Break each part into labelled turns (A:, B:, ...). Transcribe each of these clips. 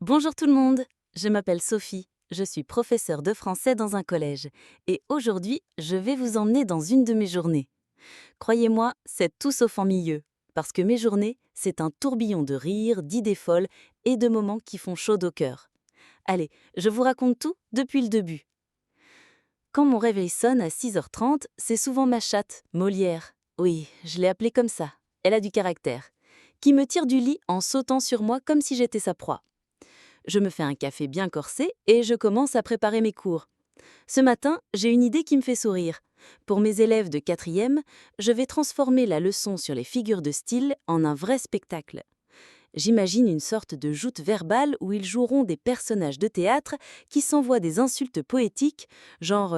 A: Bonjour tout le monde, je m'appelle Sophie, je suis professeure de français dans un collège et aujourd'hui je vais vous emmener dans une de mes journées. Croyez-moi, c'est tout sauf ennuyeux, parce que mes journées, c'est un tourbillon de rires, d'idées folles et de moments qui font chaud au cœur. Allez, je vous raconte tout depuis le début. Quand mon réveil sonne à 6h30, c'est souvent ma chatte, Molière. Oui, je l'ai appelée comme ça, elle a du caractère, qui me tire du lit en sautant sur moi comme si j'étais sa proie. Je me fais un café bien corsé et je commence à préparer mes cours. Ce matin, j'ai une idée qui me fait sourire. Pour mes élèves de 4e, je vais transformer la leçon sur les figures de style en un vrai spectacle. J'imagine une sorte de joute verbale où ils joueront des personnages de théâtre qui s'envoient des insultes poétiques, genre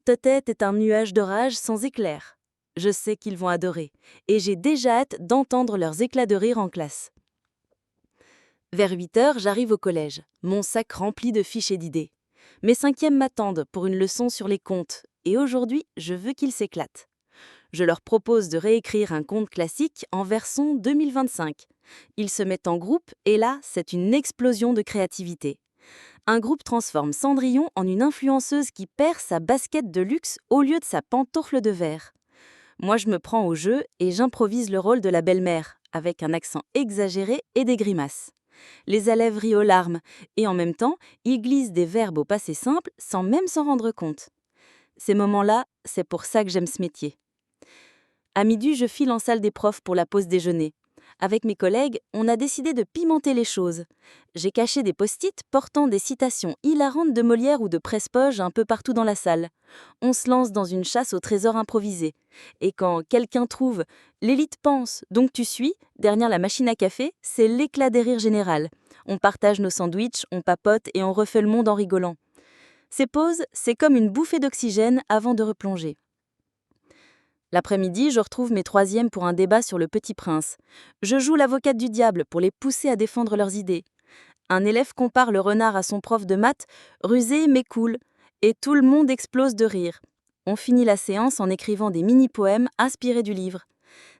A: Ta tête est un nuage d'orage sans éclair. Je sais qu'ils vont adorer, et j'ai déjà hâte d'entendre leurs éclats de rire en classe. Vers 8h, j'arrive au collège, mon sac rempli de fiches et d'idées. Mes 5e m'attendent pour une leçon sur les contes, et aujourd'hui, je veux qu'ils s'éclatent. Je leur propose de réécrire un conte classique en version 2025. Ils se mettent en groupe, et là, c'est une explosion de créativité. Un groupe transforme Cendrillon en une influenceuse qui perd sa basket de luxe au lieu de sa pantoufle de verre. Moi, je me prends au jeu et j'improvise le rôle de la belle-mère, avec un accent exagéré et des grimaces. Les élèves rient aux larmes, et en même temps, ils glissent des verbes au passé simple sans même s'en rendre compte. Ces moments-là, c'est pour ça que j'aime ce métier. À midi, je file en salle des profs pour la pause déjeuner. Avec mes collègues, on a décidé de pimenter les choses. J'ai caché des post-it portant des citations hilarantes de Molière ou de Prespoge un peu partout dans la salle. On se lance dans une chasse au trésor improvisé. Et quand quelqu'un trouve «L'élite pense, donc tu suis» derrière la machine à café, c'est l'éclat des rires général. On partage nos sandwichs, on papote et on refait le monde en rigolant. Ces pauses, c'est comme une bouffée d'oxygène avant de replonger. L'après-midi, je retrouve mes 3e pour un débat sur Le Petit Prince. Je joue l'avocate du diable pour les pousser à défendre leurs idées. Un élève compare le renard à son prof de maths, rusé mais cool, et tout le monde explose de rire. On finit la séance en écrivant des mini-poèmes inspirés du livre.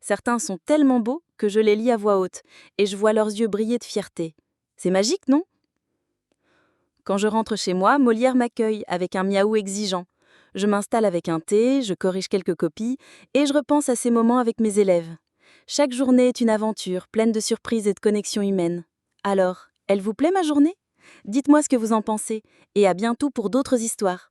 A: Certains sont tellement beaux que je les lis à voix haute, et je vois leurs yeux briller de fierté. C'est magique, non ? Quand je rentre chez moi, Molière m'accueille avec un miaou exigeant. Je m'installe avec un thé, je corrige quelques copies et je repense à ces moments avec mes élèves. Chaque journée est une aventure, pleine de surprises et de connexions humaines. Alors, elle vous plaît ma journée ? Dites-moi ce que vous en pensez et à bientôt pour d'autres histoires.